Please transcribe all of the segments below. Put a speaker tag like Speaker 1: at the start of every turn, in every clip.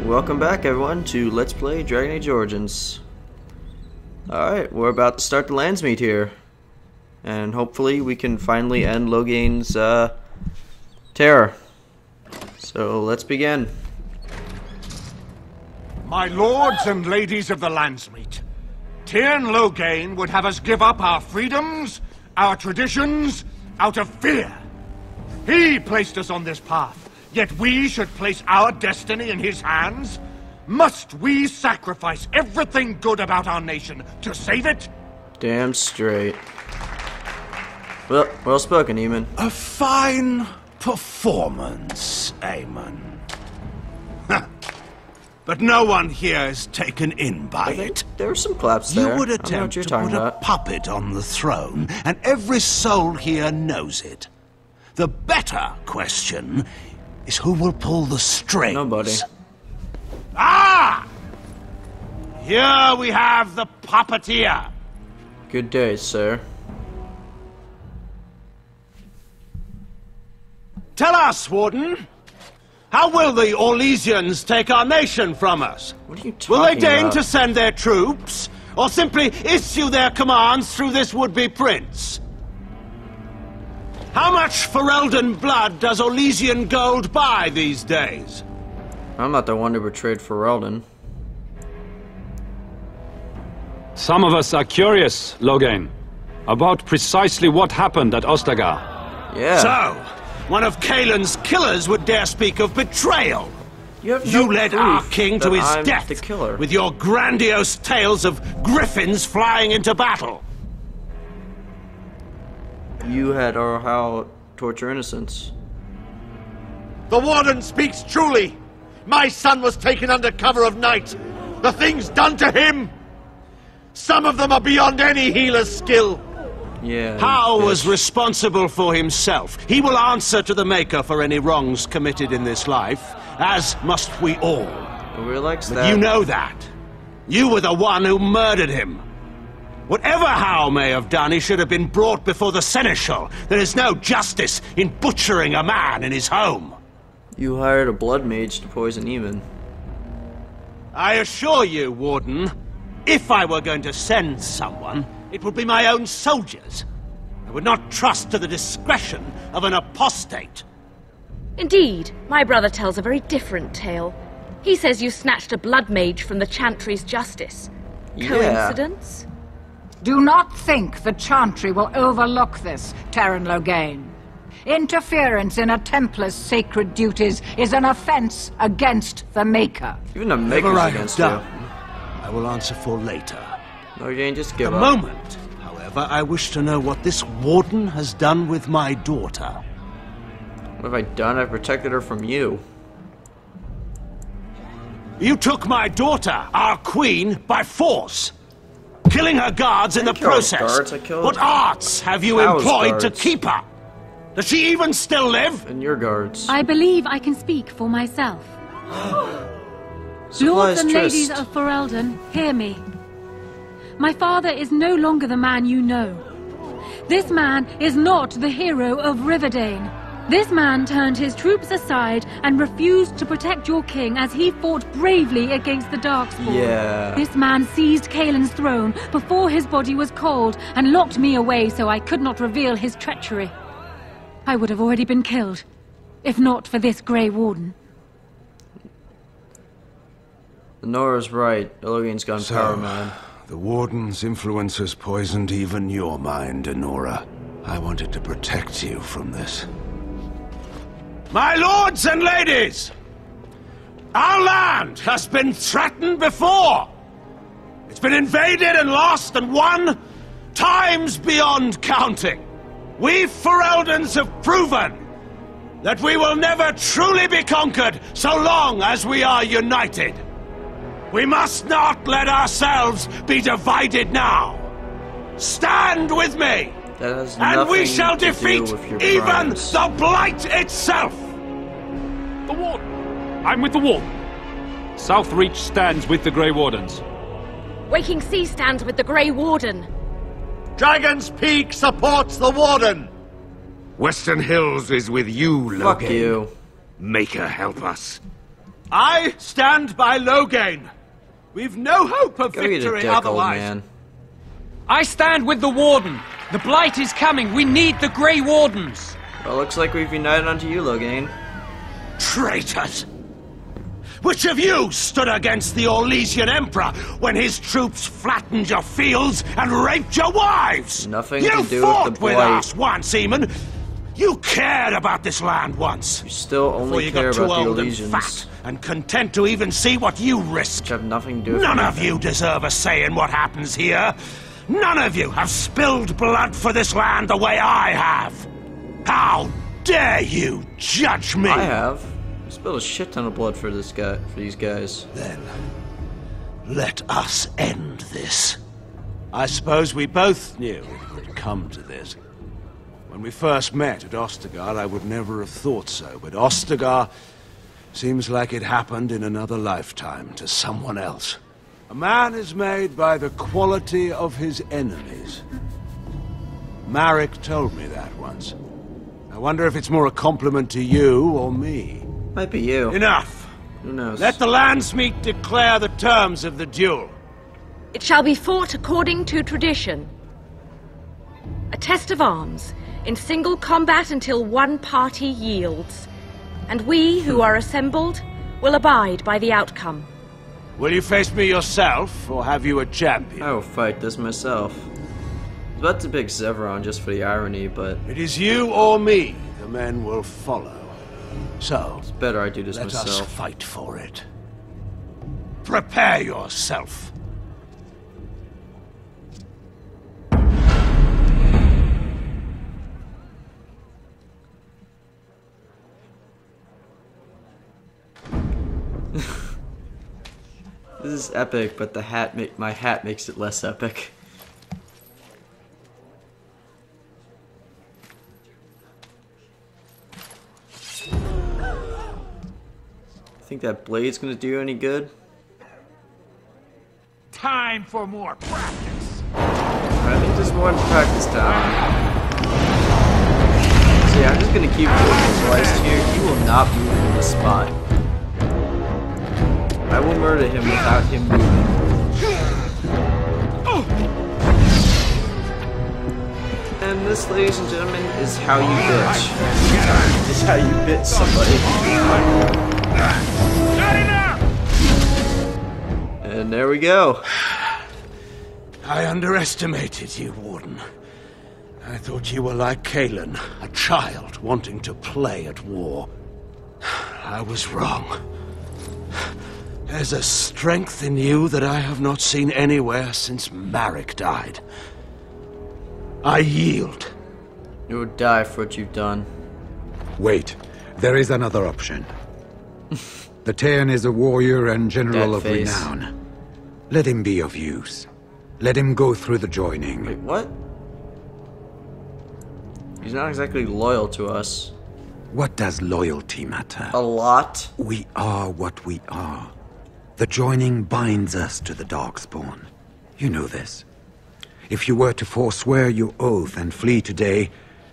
Speaker 1: Welcome back, everyone, to Let's Play Dragon Age Origins. Alright, we're about to start the Landsmeet here. And hopefully we can finally end Loghein's terror. So let's begin.
Speaker 2: My lords and ladies of the Landsmeet, Tyrn Loghein would have us give up our freedoms, our traditions, out of fear. He placed us on this path, yet we should place our destiny in his hands? Must we sacrifice everything good about our nation to save it?
Speaker 1: Damn straight. Well spoken, Eamon.
Speaker 3: A fine performance, Eamon. But no one here is taken in by it.
Speaker 1: There were some claps there.
Speaker 3: You would attempt to put a puppet on the throne, and every soul here knows it. The better question is who will pull the strings.
Speaker 1: Nobody.
Speaker 3: Ah! Here we have the puppeteer.
Speaker 1: Good day, sir.
Speaker 3: Tell us, Warden. How will the Orlesians take our nation from us?
Speaker 1: What are you talking
Speaker 3: Will they deign
Speaker 1: about?
Speaker 3: to send their troops, or simply issue their commands through this would-be prince? How much Ferelden blood does Orlesian gold buy these days?
Speaker 1: I'm not the one who betrayed Ferelden.
Speaker 4: Some of us are curious, Loghein, about precisely what happened at Ostagar.
Speaker 1: Yeah.
Speaker 3: So, one of Kaelin's killers would dare speak of betrayal.
Speaker 1: You
Speaker 3: led our king to his
Speaker 1: I'm
Speaker 3: death
Speaker 1: the killer.
Speaker 3: with your grandiose tales of griffins flying into battle.
Speaker 1: You had how torture innocents.
Speaker 5: The Warden speaks truly. My son was taken under cover of night. The things done to him, some of them are beyond any healer's skill.
Speaker 1: Yeah.
Speaker 3: How was responsible for himself. He will answer to the Maker for any wrongs committed in this life, as must we all.
Speaker 1: Relax
Speaker 3: But
Speaker 1: that.
Speaker 3: you know that. You were the one who murdered him. Whatever Howe may have done, he should have been brought before the Seneschal. There is no justice in butchering a man in his home.
Speaker 1: You hired a blood mage to poison Eamon.
Speaker 3: I assure you, Warden, if I were going to send someone, it would be my own soldiers. I would not trust to the discretion of an apostate.
Speaker 6: Indeed, my brother tells a very different tale. He says you snatched a blood mage from the Chantry's justice.
Speaker 1: Yeah.
Speaker 6: Coincidence?
Speaker 7: Do not think the Chantry will overlook this, Tyrn Loghein. Interference in a Templar's sacred duties is an offense against the Maker.
Speaker 1: Even the
Speaker 3: Whatever
Speaker 1: Maker's
Speaker 3: I have
Speaker 1: against you.
Speaker 3: done, I will answer for later.
Speaker 1: Loghein, just
Speaker 3: At
Speaker 1: give
Speaker 3: the
Speaker 1: up.
Speaker 3: moment, however, I wish to know what this Warden has done with my daughter.
Speaker 1: What have I done? I protected her from you.
Speaker 3: You took my daughter, our queen, by force, killing her guards in the
Speaker 1: kill her
Speaker 3: process.
Speaker 1: guards, I killed
Speaker 3: What arts have you
Speaker 1: Howe's
Speaker 3: employed to
Speaker 1: guards.
Speaker 3: keep her? Does she even still live?
Speaker 1: And your guards.
Speaker 8: I believe I can speak for myself.
Speaker 1: Supplies
Speaker 8: Lords and
Speaker 1: tryst.
Speaker 8: ladies of Ferelden, hear me. My father is no longer the man you know. This man is not the hero of Riverdane. This man turned his troops aside and refused to protect your king as he fought bravely against the Darkspawn.
Speaker 1: Yeah.
Speaker 8: This man seized Kaelin's throne before his body was cold and locked me away so I could not reveal his treachery. I would have already been killed, if not for this Grey Warden.
Speaker 1: Nora's right. Loghein's gone power man.
Speaker 9: The Warden's influence has poisoned even your mind, Nora. I wanted to protect you from this.
Speaker 3: My lords and ladies! Our land has been threatened before! It's been invaded and lost and won times beyond counting. We Fereldans have proven that we will never truly be conquered so long as we are united. We must not let ourselves be divided now. Stand with me,
Speaker 1: That has
Speaker 3: and we
Speaker 1: nothing
Speaker 3: shall
Speaker 1: to do
Speaker 3: defeat
Speaker 1: with your
Speaker 3: even
Speaker 1: crimes.
Speaker 3: the Blight itself!
Speaker 4: The Warden! I'm with the Warden. Southreach stands with the Grey Wardens.
Speaker 6: Waking Sea stands with the Grey Warden.
Speaker 5: Dragon's Peak supports the Warden.
Speaker 2: Western Hills is with you, Loghein.
Speaker 1: Fuck you.
Speaker 2: Maker help us.
Speaker 3: I stand by Loghein. We've no hope of
Speaker 1: Go eat a
Speaker 3: victory
Speaker 1: dick, old
Speaker 3: otherwise.
Speaker 1: man.
Speaker 10: I stand with the Warden. The Blight is coming. We need the Grey Wardens.
Speaker 1: Well, looks like we've united onto you, Loghein.
Speaker 3: Traitors! Which of you stood against the Orlesian Emperor when his troops flattened your fields and raped your wives?
Speaker 1: Nothing
Speaker 3: you
Speaker 1: to do
Speaker 3: fought
Speaker 1: with the
Speaker 3: with
Speaker 1: Blight.
Speaker 3: us once, Seaman. You cared about this land once.
Speaker 1: You still
Speaker 3: Before
Speaker 1: only
Speaker 3: you
Speaker 1: care
Speaker 3: got too
Speaker 1: about the
Speaker 3: old and
Speaker 1: Orlesians.
Speaker 3: fat and content to even see what you risk.
Speaker 1: Which have nothing to do with
Speaker 3: None of
Speaker 1: anything.
Speaker 3: you deserve a say in what happens here. None of you have spilled blood for this land the way I have. How dare you judge me?
Speaker 1: I have. I spilled a shit ton of blood for this guy, for these guys.
Speaker 3: Then, let us end this. I suppose we both knew it would come to this. When we first met at Ostagar, I would never have thought so, but Ostagar seems like it happened in another lifetime to someone else. A man is made by the quality of his enemies. Marek told me that once. I wonder if it's more a compliment to you or me.
Speaker 1: Might be you.
Speaker 3: Enough!
Speaker 1: Who knows?
Speaker 3: Let the Landsmeet declare the terms of the duel.
Speaker 6: It shall be fought according to tradition. A test of arms, in single combat until one party yields. And we, who are assembled, will abide by the outcome.
Speaker 3: Will you face me yourself, or have you a champion?
Speaker 1: I will fight this myself. I was about to pick Zevron just for the irony, but
Speaker 3: It is you or me the men will follow. So,
Speaker 1: it's better I do this
Speaker 3: let us
Speaker 1: myself.
Speaker 3: fight for it. Prepare yourself.
Speaker 1: This is epic, but the my hat makes it less epic. Think that blade's gonna do any good?
Speaker 2: Time for more practice.
Speaker 1: I think there's more practice time. So yeah, I'm just gonna keep visualized here. He will not move from the spot. I will murder him without him moving. And this, ladies and gentlemen, is how you bitch. This is how you bitch somebody. And there we go.
Speaker 3: I underestimated you, Warden. I thought you were like Kalen, a child wanting to play at war. I was wrong. There's a strength in you that I have not seen anywhere since Marek died. I yield.
Speaker 1: You will die for what you've done.
Speaker 11: Wait, there is another option. The Teyrn is a warrior and general of
Speaker 1: Dead face.
Speaker 11: renown. Let him be of use. Let him go through the joining.
Speaker 1: Wait, what? He's not exactly loyal to us.
Speaker 11: What does loyalty matter?
Speaker 1: A lot.
Speaker 11: We are what we are. The joining binds us to the Darkspawn. You know this. If you were to forswear your oath and flee today,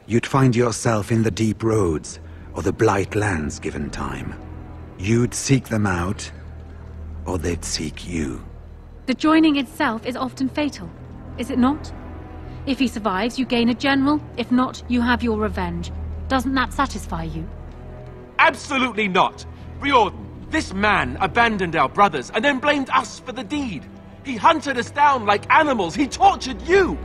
Speaker 11: you'd find yourself in the deep roads, or the blight lands given time. You'd seek them out, or they'd seek you.
Speaker 8: The joining itself is often fatal, is it not? If he survives, you gain a general. If not, you have your revenge. Doesn't that satisfy you?
Speaker 10: Absolutely not. Riordan, this man abandoned our brothers and then blamed us for the deed. He hunted us down like animals. He tortured you.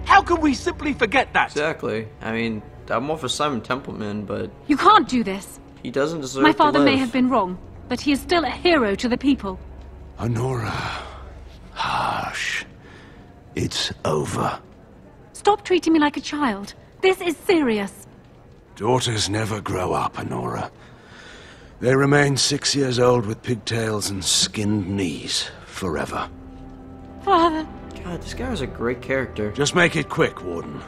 Speaker 10: How can we simply forget that?
Speaker 1: Exactly. I mean, I'm all for Simon Templeman, but
Speaker 8: You can't do this.
Speaker 1: he doesn't deserve
Speaker 8: My
Speaker 1: to
Speaker 8: father
Speaker 1: live.
Speaker 8: may have been wrong, but he is still a hero to the people.
Speaker 3: Honora. Harsh. It's over.
Speaker 8: Stop treating me like a child. This is serious.
Speaker 3: Daughters never grow up, Honora. They remain 6 years old with pigtails and skinned knees forever.
Speaker 8: Father.
Speaker 1: God, this guy was a great character.
Speaker 3: Just make it quick, Warden.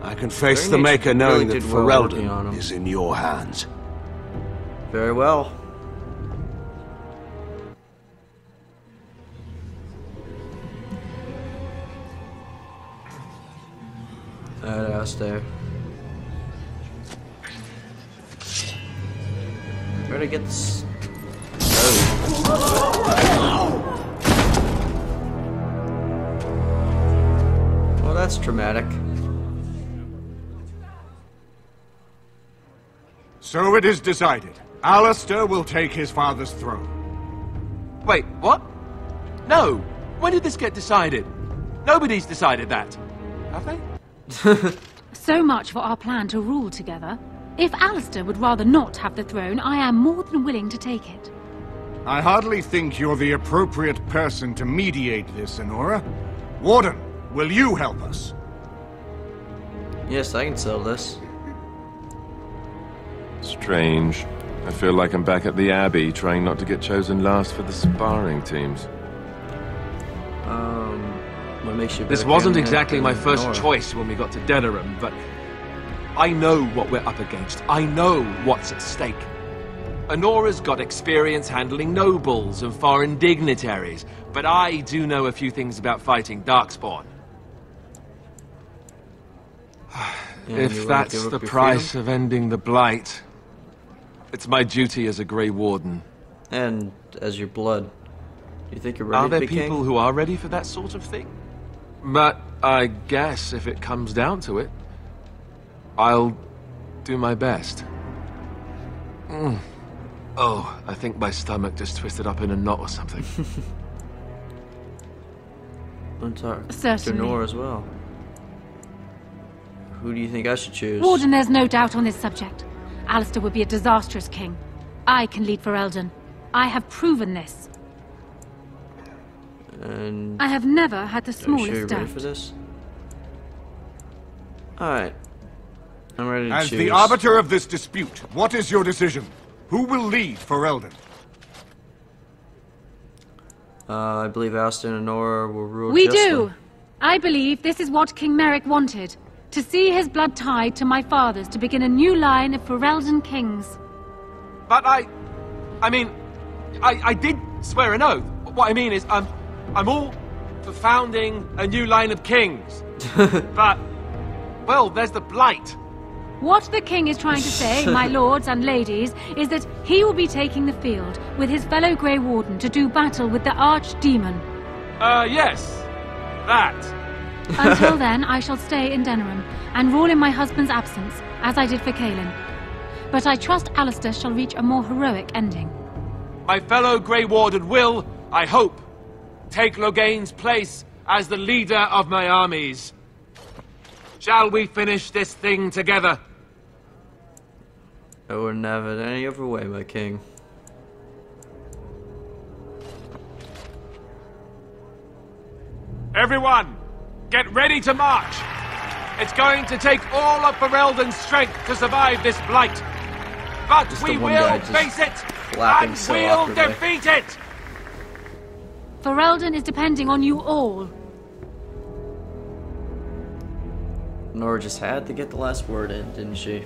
Speaker 3: I can face
Speaker 1: Very
Speaker 3: the
Speaker 1: nice.
Speaker 3: Maker knowing
Speaker 1: Really
Speaker 3: that
Speaker 1: did well working on
Speaker 3: Ferelden
Speaker 1: him.
Speaker 3: is in your hands.
Speaker 1: Very well. I'll stay. Try to get this. Oh Well, that's traumatic.
Speaker 2: So it is decided. Alistair will take his father's throne.
Speaker 10: Wait, what? No! When did this get decided? Nobody's decided that. Have they?
Speaker 8: So much for our plan to rule together. If Alistair would rather not have the throne, I am more than willing to take it.
Speaker 2: I hardly think you're the appropriate person to mediate this, Honora. Warden, will you help us?
Speaker 1: Yes, I can sell this.
Speaker 12: Strange. I feel like I'm back at the Abbey, trying not to get chosen last for the sparring teams.
Speaker 1: What makes you?
Speaker 10: This wasn't exactly my first choice when we got to Denerim, but I know what we're up against. I know what's at stake. Honora's got experience handling nobles and foreign dignitaries, but I do know a few things about fighting Darkspawn. If that's the price of ending the Blight, it's my duty as a Grey Warden.
Speaker 1: And as your blood. You think you're ready
Speaker 10: to
Speaker 1: be king?
Speaker 10: Are there people who are ready for that sort of thing? But I guess if it comes down to it, I'll do my best. Oh, I think my stomach just twisted up in a knot or something.
Speaker 8: Certainly.
Speaker 1: Honora as well. Who do you think I should choose?
Speaker 8: Warden, there's no doubt on this subject. Alistair would be a disastrous king. I can lead for Eldon. I have proven this.
Speaker 1: And
Speaker 8: I have never had the smallest
Speaker 1: sure you're
Speaker 8: doubt.
Speaker 1: ready for this? Alright. I'm ready to
Speaker 2: As
Speaker 1: choose.
Speaker 2: the arbiter of this dispute, what is your decision? Who will lead for Eldon?
Speaker 1: I believe Alistair and Honora will rule
Speaker 8: We
Speaker 1: justly.
Speaker 8: do! I believe this is what King Merrick wanted. To see his blood tied to my father's to begin a new line of Ferelden kings.
Speaker 10: But I mean, I did swear an oath. What I mean is, I'm all for founding a new line of kings. But, well, there's the Blight.
Speaker 8: What the king is trying to say, my lords and ladies, is that he will be taking the field with his fellow Grey Warden to do battle with the Archdemon.
Speaker 10: Yes. That.
Speaker 8: Until then, I shall stay in Denerim and rule in my husband's absence, as I did for Kaelin. But I trust Alistair shall reach a more heroic ending.
Speaker 10: My fellow Grey Warden will, I hope, take Loghein's place as the leader of my armies. Shall we finish this thing together?
Speaker 1: I wouldn't have it any other way, my king.
Speaker 10: Everyone, get ready to march! It's going to take all of Ferelden's strength to survive this Blight. But we will face it! And
Speaker 1: so
Speaker 10: we'll
Speaker 1: awkwardly.
Speaker 10: defeat it!
Speaker 8: Ferelden is depending on you all.
Speaker 1: Nora just had to get the last word in, didn't she?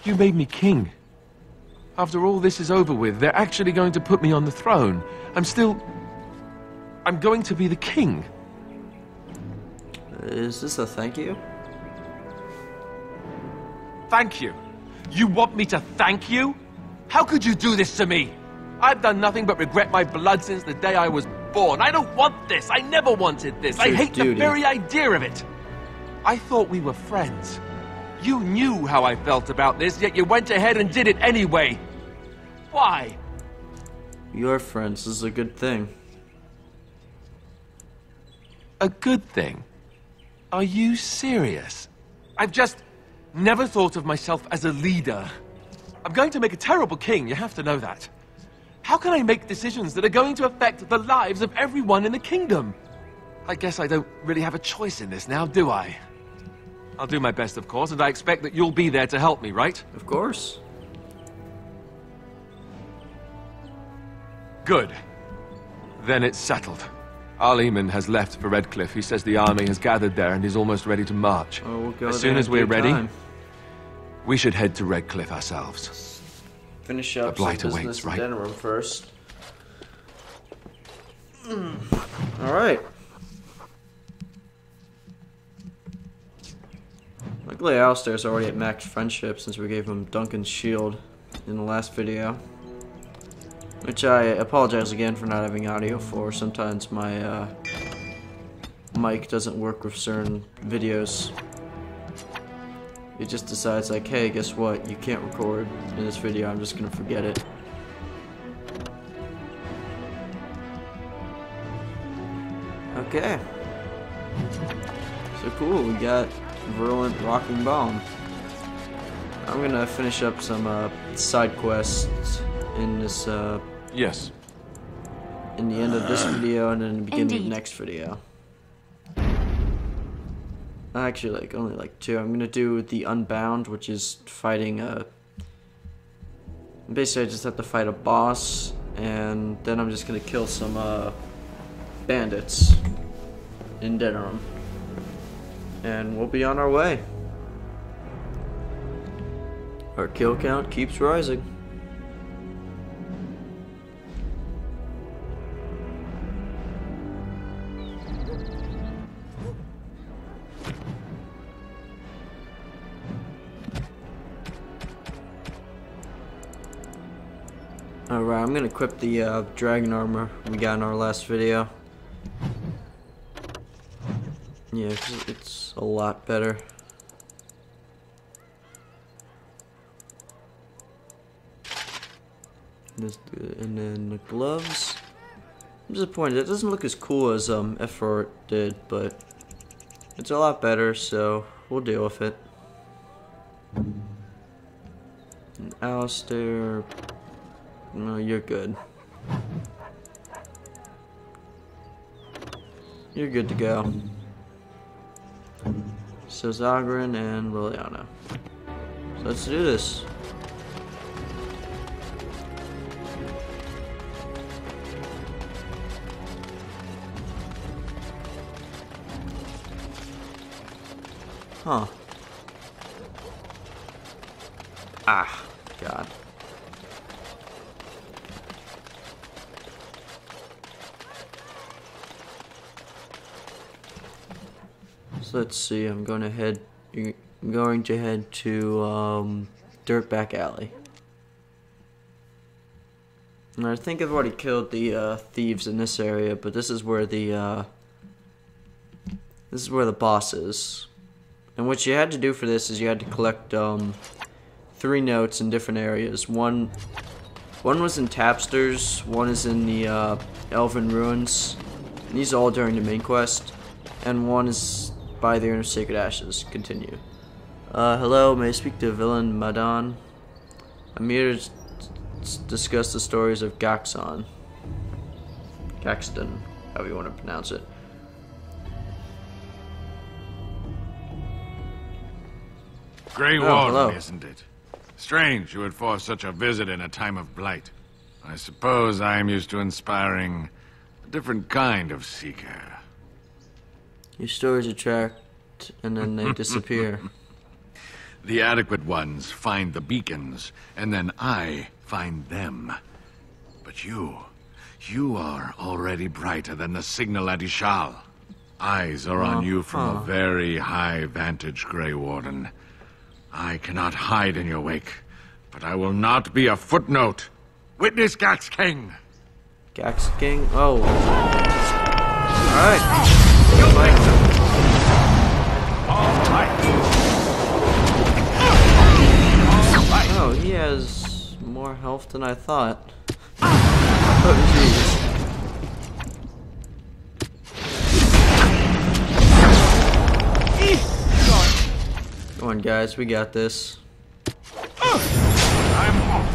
Speaker 10: You made me king. After all this is over with, they're actually going to put me on the throne. I'm going to be the king.
Speaker 1: Is this a thank you?
Speaker 10: Thank you? You want me to thank you? How could you do this to me? I've done nothing but regret my blood since the day I was born. I don't want this. I never wanted this. I hate the very idea of it. I thought we were friends. You knew how I felt about this, yet you went ahead and did it anyway. Why?
Speaker 1: Your friends is a good thing.
Speaker 10: A good thing? Are you serious? I've just never thought of myself as a leader. I'm going to make a terrible king, you have to know that. How can I make decisions that are going to affect the lives of everyone in the kingdom? I guess I don't really have a choice in this now, do I? I'll do my best, of course, and I expect that you'll be there to help me, right?
Speaker 1: Of course.
Speaker 10: Good. Then it's settled.
Speaker 12: Arleman has left for Redcliffe. He says the army has gathered there and is almost ready to march.
Speaker 1: Oh, we'll go
Speaker 12: as
Speaker 1: there
Speaker 12: soon as
Speaker 1: in
Speaker 12: we're
Speaker 1: due
Speaker 12: ready,
Speaker 1: time.
Speaker 12: we should head to Redcliffe ourselves.
Speaker 1: Finish up some
Speaker 12: blight
Speaker 1: business
Speaker 12: awaits,
Speaker 1: in
Speaker 12: right?
Speaker 1: Denerim first. Alright. Luckily Alistair's already at max friendship since we gave him Duncan's shield in the last video. Which I apologize again for not having audio for. Sometimes my mic doesn't work with certain videos. It just decides like, hey, guess what? You can't record in this video. I'm just gonna forget it. Okay. So cool, we got Virulent Rocking Bomb. I'm gonna finish up some side quests in this
Speaker 12: Yes.
Speaker 1: in the end of this video and then the beginning of
Speaker 6: Indeed.
Speaker 1: the next video. Actually, only like 2. I'm gonna do the Unbound, which is fighting basically I just have to fight a boss, and then I'm just gonna kill some bandits in Denerim. And we'll be on our way. Our kill count keeps rising. Alright, I'm gonna equip the dragon armor we got in our last video. Yeah, 'cause it's a lot better. And then the gloves. I'm disappointed. It doesn't look as cool as F4 did, but it's a lot better, so we'll deal with it. And Alistair, no, you're good. You're good to go. So Zagrin and Liliana. So let's do this. Huh. Ah, God. So let's see, I'm going to head to Dirtback Alley. And I think I've already killed the thieves in this area, but this is where the boss is. And what you had to do for this is you had to collect 3 notes in different areas. One was in Tapsters, one is in the Elven Ruins, and these are all during the main quest, and one is by the Inner Sacred Ashes. Continue. Hello, may I speak to Villain Madan? I'm here to discuss the stories of Gaxon. Gaxton, however you want to pronounce it.
Speaker 13: Grey
Speaker 1: Oh,
Speaker 13: Warden,
Speaker 1: hello.
Speaker 13: isn't it? Strange you would force such a visit in a time of blight. I suppose I am used to inspiring a different kind of seeker.
Speaker 1: Your stories attract, and then they disappear.
Speaker 13: The adequate ones find the beacons, and then I find them. But you are already brighter than the signal at Ishal. Eyes are on you from a very high vantage, Grey Warden. I cannot hide in your wake, but I will not be a footnote. Witness Gax King.
Speaker 1: Gax King? Oh. Alright. Oh, he has more health than I thought. Oh, jeez. Come on, guys, we got this.
Speaker 13: I'm off.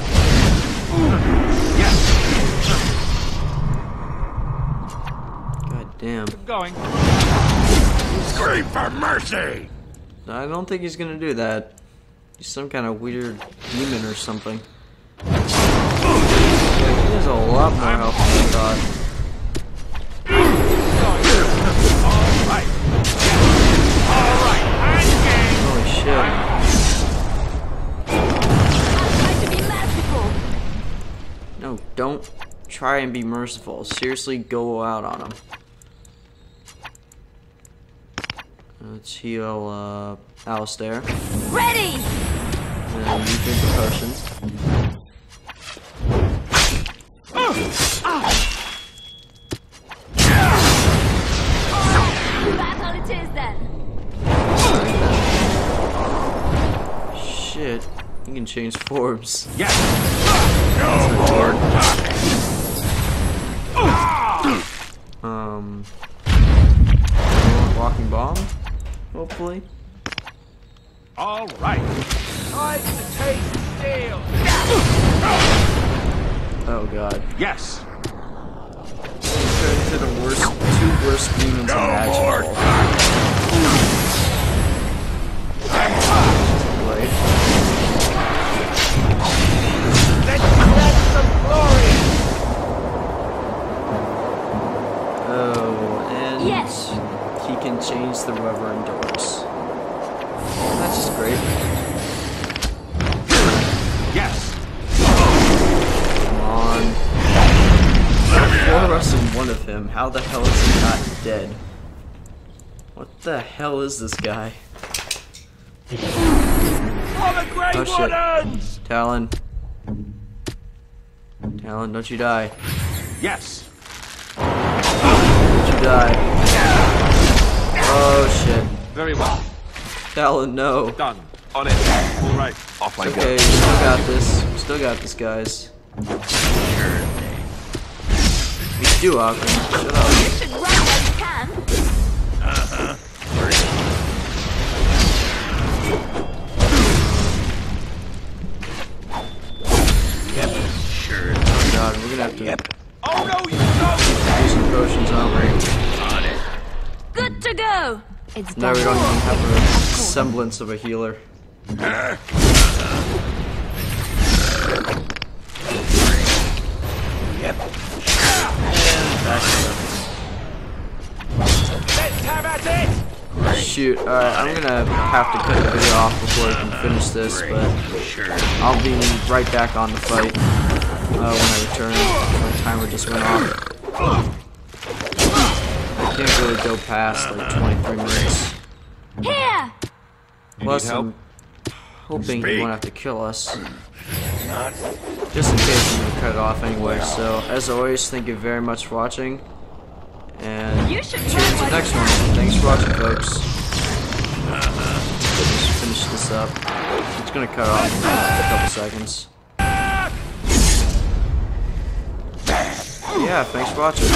Speaker 1: God damn.
Speaker 13: Going. Scream for mercy!
Speaker 1: I don't think he's gonna do that. He's some kind of weird demon or something. Yeah, he has a lot more health than I thought. try and be merciful. Seriously, go out on him. Let's heal Alistair.
Speaker 6: Ready!
Speaker 1: And you drink the potion.
Speaker 6: Battle it is then.
Speaker 1: Shit, you can change forms.
Speaker 3: Yes.
Speaker 1: Walking bomb, hopefully.
Speaker 3: All right. Time to taste steel.
Speaker 1: Oh god.
Speaker 3: Yes.
Speaker 1: Turn into the two worst demons imaginable. Blade.
Speaker 3: Let's get some glory.
Speaker 1: Oh, and
Speaker 6: yes.
Speaker 1: He can change the Reverend doors. That's just great.
Speaker 3: Yes.
Speaker 1: Come on. 4 of us and 1 of him. How the hell is he not dead? What the hell is this guy? Oh shit. Talon. Talon, don't you die.
Speaker 3: Yes.
Speaker 1: Don't you die. Oh shit.
Speaker 3: Very well.
Speaker 1: Talon, no.
Speaker 3: Done. On it. All right. Off I go.
Speaker 1: Okay, we still got this. We still got this, guys. We can do Aqua. Shut up.
Speaker 6: You should run while you can.
Speaker 5: Yep, sure.
Speaker 1: Oh god, we're gonna have to
Speaker 3: Oh no, you don't.
Speaker 1: do some potions, aren't we?
Speaker 5: On it.
Speaker 6: Good to go. It's
Speaker 1: Now we don't even have a semblance of a healer.
Speaker 5: Yep.
Speaker 1: Back to
Speaker 3: Let's have at it.
Speaker 1: them. Shoot, alright, I'm gonna have to cut the video off before I can finish this, but I'll be right back on the fight when I return. My timer just went off. I can't really go past like 23 minutes.
Speaker 6: Here!
Speaker 1: Plus, I'm hoping he won't have to kill us. Just in case I'm gonna cut it off anyway. So, as always, thank you very much for watching. And
Speaker 6: You should
Speaker 1: cheers to the next one. Thanks for watching, folks. Just finish this up. It's gonna cut off in a couple seconds. Yeah, thanks for watching.